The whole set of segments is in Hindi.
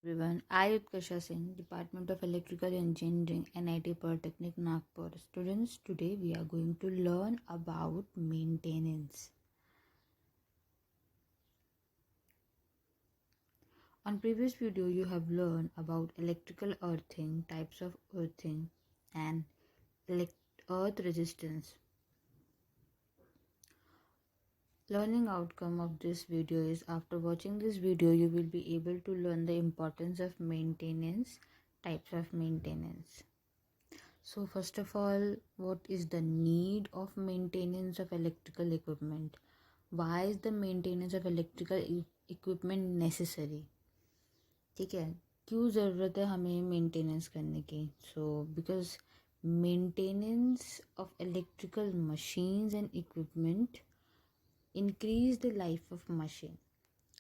Everyone, I Utkasha Singh, Department of Electrical Engineering, NIT Polytechnic Nagpur. Students, today we are going to learn about maintenance. On previous video, you have learned about electrical earthing, types of earthing, and earth resistance. Learning outcome of this video is after watching this video, you will be able to learn the importance of maintenance, types of maintenance. So first of all, what is the need of maintenance of electrical equipment? Why is the maintenance of electrical equipment necessary? ठीक है, क्यों ज़रूरत है हमें मेंटेनेंस करने की? So because maintenance of electrical machines and equipment increase the life of machine.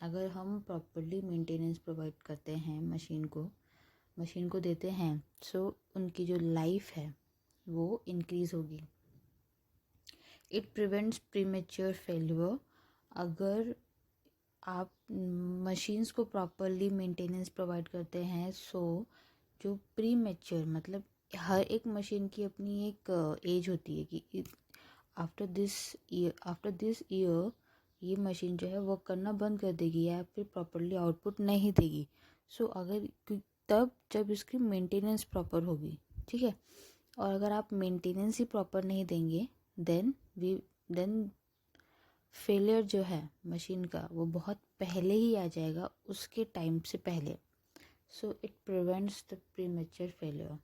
अगर हम प्रॉपरली मेंटेनेंस प्रोवाइड करते हैं मशीन को देते हैं, सो उनकी जो लाइफ है वो इंक्रीज होगी. It prevents premature failure. अगर आप मशीन्स को प्रॉपरली मेंटेनेंस प्रोवाइड करते हैं, सो जो प्रीमेच्योर मतलब हर एक मशीन की अपनी एक एज होती है कि आफ्टर दिस ईयर ये मशीन जो है वर्क करना बंद कर देगी या फिर प्रॉपरली आउटपुट नहीं देगी. सो अगर तब जब इसकी मेंटेनेंस प्रॉपर होगी, ठीक है. और अगर आप मेंटेनेंस ही प्रॉपर नहीं देंगे देन फेलियर जो है मशीन का वो बहुत पहले ही आ जाएगा, उसके टाइम से पहले. So it prevents the premature failure.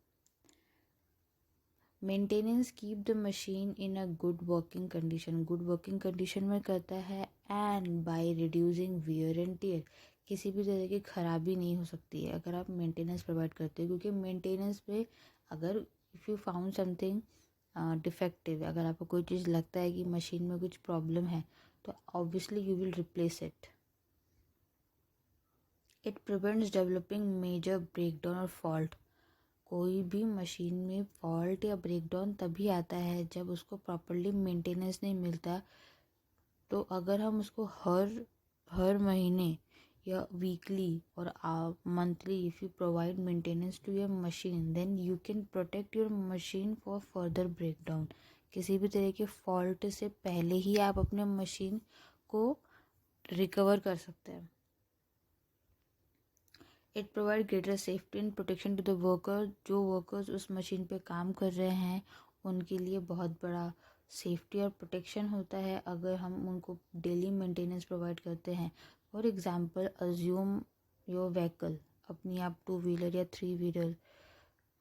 Maintenance keep the machine in a good working condition में करता है. And by reducing wear and tear, किसी भी तरह की खराबी नहीं हो सकती है अगर आप मेंटेनेंस प्रोवाइड करते हो. क्योंकि मेंटेनेंस पे अगर if you found something defective, अगर आपको कोई चीज़ लगता है कि मशीन में कुछ प्रॉब्लम है, तो obviously you will replace it. It prevents developing major breakdown और फॉल्ट. कोई भी मशीन में फॉल्ट या ब्रेकडाउन तभी आता है जब उसको प्रॉपरली मेंटेनेंस नहीं मिलता. तो अगर हम उसको हर महीने या वीकली और monthly if you provide maintenance to your machine, then you can protect your machine for further breakdown. किसी भी तरह के फॉल्ट से पहले ही आप अपने मशीन को रिकवर कर सकते हैं. It provide greater safety and protection to the worker. जो वर्कर्स उस मशीन पे काम कर रहे हैं उनके लिए बहुत बड़ा सेफ्टी और प्रोटेक्शन होता है अगर हम उनको डेली मेंटेनेंस प्रोवाइड करते हैं. For example, assume your vehicle, अपनी आप 2 व्हीलर या 3 व्हीलर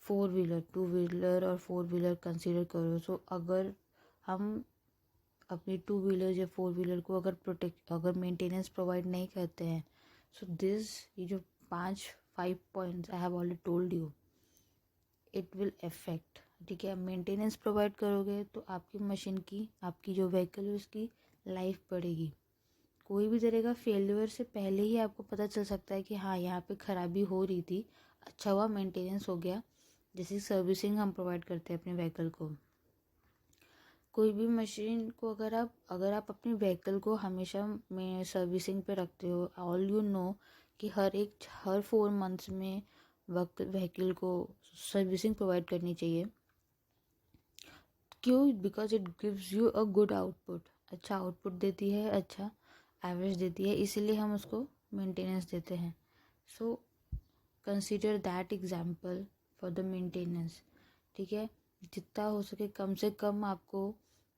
4 व्हीलर 2 व्हीलर और 4 व्हीलर कंसिडर करो. सो अगर हम अपनी 2 व्हीलर या 4 व्हीलर को अगर मेंटेनेंस प्रोवाइड नहीं करते हैं, सो ये जो 5 points I have already told you, it will affect. ठीक है, मेंटेनेंस प्रोवाइड करोगे तो आपकी मशीन की, आपकी जो व्हीकल है उसकी लाइफ बढ़ेगी. कोई भी तरह का फेलियर से पहले ही आपको पता चल सकता है कि हाँ, यहाँ पे खराबी हो रही थी, अच्छा हुआ मेंटेनेंस हो गया. जैसे सर्विसिंग हम प्रोवाइड करते हैं अपने व्हीकल को. कोई भी मशीन को अगर आप अपनी व्हीकल को हमेशा में सर्विसिंग पे रखते हो, ऑल यू नो कि हर 4 मंथ्स में व्हीकल को सर्विसिंग प्रोवाइड करनी चाहिए. क्यों? Because it gives you a good output. अच्छा आउटपुट देती है, अच्छा एवरेज देती है, इसीलिए हम उसको मेंटेनेंस देते हैं. So consider that example for the maintenance. ठीक है, जितना हो सके कम से कम आपको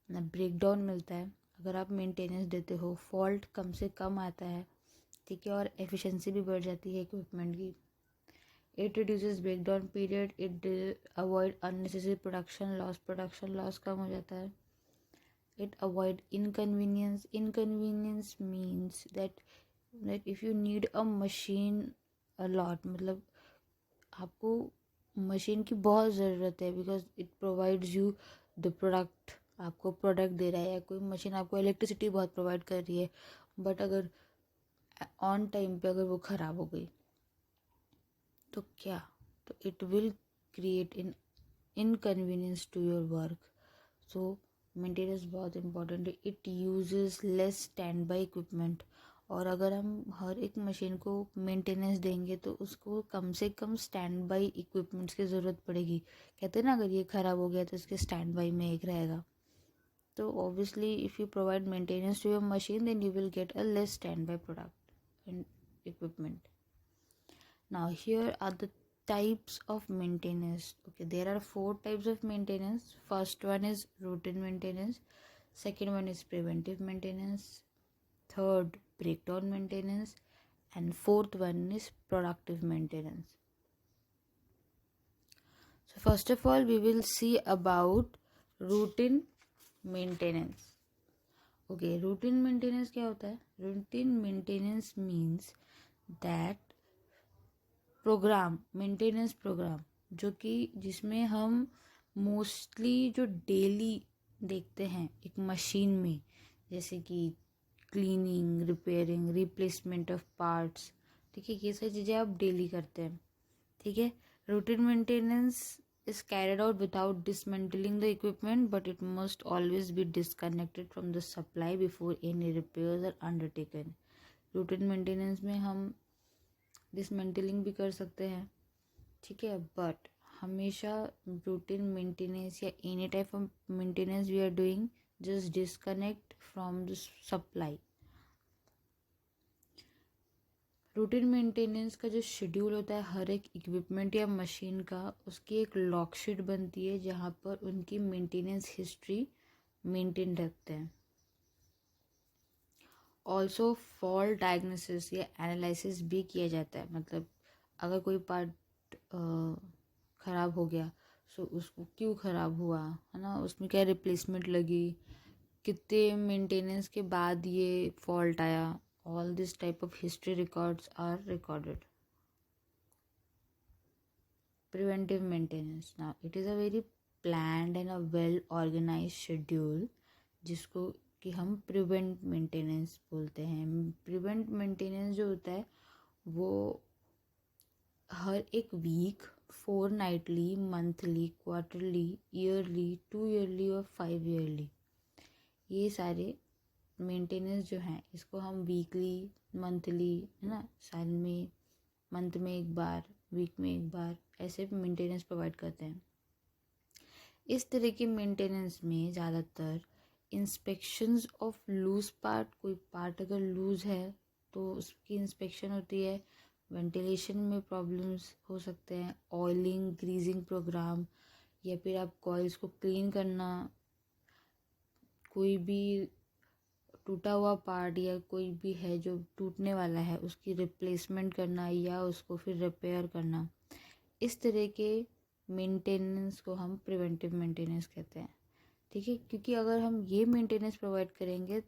ब्रेकडाउन मिलता है अगर आप मेंटेनेंस देते हो. फॉल्ट कम से कम आता है, ठीक है, और एफिशिएंसी भी बढ़ जाती है इक्विपमेंट की. It reduces breakdown period. It avoid unnecessary production loss कम हो जाता है. It avoid inconvenience means that if you need a machine a lot, मतलब आपको मशीन की बहुत ज़रूरत है because it provides you the product. आपको प्रोडक्ट दे रहा है, या कोई मशीन आपको इलेक्ट्रिसिटी बहुत प्रोवाइड कर रही है, बट अगर ऑन टाइम पे अगर वो ख़राब हो गई तो क्या? तो it will create in inconvenience to your work. So maintenance बहुत इंपॉर्टेंट है. It uses less standby equipment. और अगर हम हर एक मशीन को मेंटेनेंस देंगे तो उसको कम से कम स्टैंड बाई इक्विपमेंट्स की ज़रूरत पड़ेगी। कहते हैं ना, अगर ये ख़राब हो गया तो इसके स्टैंड बाई में एक रहेगा। तो obviously if you provide maintenance to your machine, then you will get a less standby product and equipment. Now here are the types of maintenance. Okay, there are 4 types of maintenance. First one is routine maintenance, second one is preventive maintenance, third breakdown maintenance, and fourth one is productive maintenance. So first of all we will see about routine maintenance. Okay, routine maintenance क्या होता है? Routine maintenance means that maintenance programme जो कि जिसमें हम मोस्टली जो डेली देखते हैं एक मशीन में, जैसे कि cleaning, repairing, replacement of parts, ठीक है, ये सारी चीज़ें आप डेली करते हैं, ठीक है। Routine maintenance is carried out without dismantling the equipment, but it must always be disconnected from the supply before any repairs are undertaken. Routine maintenance में हम डिसमेंटलिंग भी कर सकते हैं, ठीक है, बट हमेशा रूटीन मेंटेनेंस या any type of maintenance we are doing, just disconnect from the supply. Routine maintenance का जो शेड्यूल होता है हर एक इक्विपमेंट या मशीन का, उसकी एक लॉग शीट बनती है जहाँ पर उनकी मेंटेनेंस हिस्ट्री मेंटेन रखते हैं। ऑल्सो फॉल्ट डायग्नोसिस या एनालिसिस भी किया जाता है, मतलब अगर कोई पार्ट ख़राब हो गया तो उसको क्यों ख़राब हुआ, है ना, उसमें क्या रिप्लेसमेंट लगी, कितने मेंटेनेंस के बाद ये फॉल्ट आया, all this type of history records are recorded. Preventive maintenance, now it is a very planned and a well organized schedule जिसको कि हम प्रिवेंट मेंटेनेंस बोलते हैं। प्रिवेंट मेंटेनेंस जो होता है वो हर एक week, fortnightly, monthly, quarterly, yearly, 2 yearly और 5 ईयरली, ये सारे मेंटेनेंस जो हैं इसको हम वीकली, मंथली, है ना, साल में, मंथ में एक बार, वीक में एक बार, ऐसे मेंटेनेंस प्रोवाइड करते हैं। इस तरह के मेंटेनेंस में ज़्यादातर इंस्पेक्शंस ऑफ लूज पार्ट, कोई पार्ट अगर लूज है तो उसकी इंस्पेक्शन होती है। वेंटिलेशन में प्रॉब्लम्स हो सकते हैं, ऑयलिंग, ग्रीजिंग प्रोग्राम, या फिर आप कॉइल्स को क्लीन करना, कोई भी टूटा हुआ पार्ट या कोई भी है जो टूटने वाला है उसकी रिप्लेसमेंट करना या उसको फिर रिपेयर करना, इस तरह के मेंटेनेंस को हम प्रिवेंटिव मेंटेनेंस कहते हैं, ठीक है। क्योंकि अगर हम ये मेंटेनेंस प्रोवाइड करेंगे,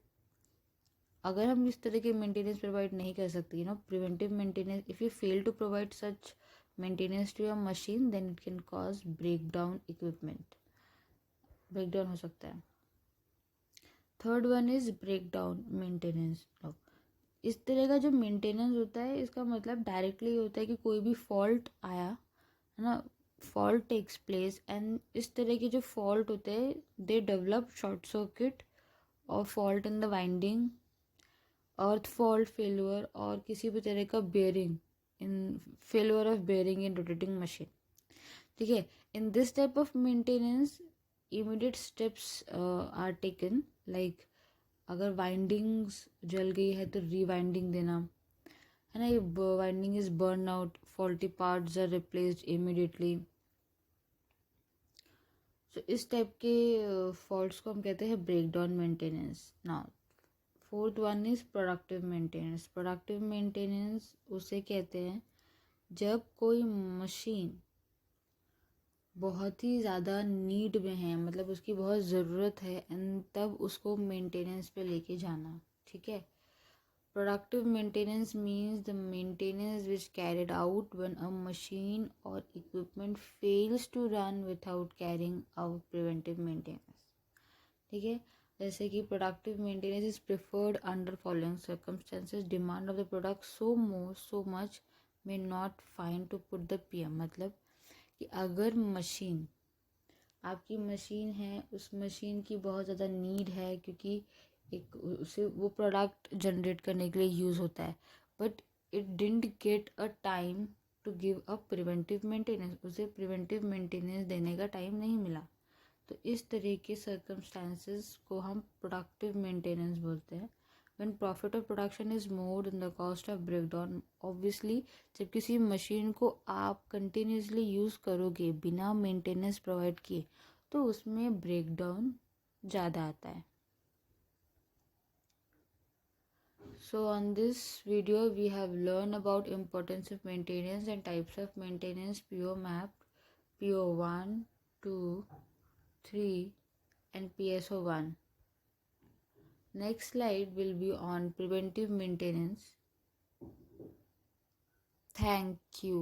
अगर हम इस तरह के मेंटेनेंस प्रोवाइड नहीं कर सकते, you know, preventive maintenance, if you fail to provide such maintenance to your machine, then it can cause breakdown, equipment breakdown हो सकता है। Third one is breakdown maintenance. इस तरह का जो मेंटेनेंस होता है इसका मतलब डायरेक्टली होता है कि कोई भी फॉल्ट आया, है ना, फॉल्ट टेक्स प्लेस, एंड इस तरह के जो फॉल्ट होते हैं दे डेवलप शॉर्ट सर्किट और fault in the winding, earth fault, failure, और किसी भी तरह का bearing, in failure of bearing in rotating machine, ठीक है। In this type of maintenance immediate steps are taken, like अगर वाइंडिंग्स जल गई है तो रीवाइंडिंग देना, है ना, ये winding is burn out, faulty parts are replaced immediately. So इस टाइप के फॉल्ट्स को हम कहते हैं breakdown maintenance. Now fourth one is productive maintenance. Productive maintenance उसे कहते हैं जब कोई मशीन बहुत ही ज़्यादा नीड में है, मतलब उसकी बहुत ज़रूरत है, एंड तब उसको मेंटेनेंस पे लेके जाना, ठीक है। Productive maintenance means the maintenance which carried out when a machine और equipment fails to run without carrying out preventive maintenance, ठीक है। जैसे कि productive maintenance is preferred under following circumstances, demand of the product so much may not find to put the PM, मतलब कि अगर मशीन, आपकी मशीन है, उस मशीन की बहुत ज़्यादा नीड है क्योंकि एक उसे वो प्रोडक्ट जनरेट करने के लिए यूज़ होता है, but it didn't get a time to give a preventive maintenance, उसे प्रिवेंटिव मेंटेनेंस देने का टाइम नहीं मिला। तो इस तरह के सर्कमस्टांसेस को हम प्रोडक्टिव मेंटेनेंस बोलते हैं। When profit of production is more than the cost of breakdown, obviously जब किसी मशीन को आप कंटिन्यूसली यूज़ करोगे बिना मेंटेनेंस प्रोवाइड किए, तो उसमें ब्रेकडाउन ज़्यादा आता है। So on this video we have learned about importance of maintenance and types of maintenance, PO mapped, PO1, 2, 3 and PSO1. Next slide will be on preventive maintenance. Thank you.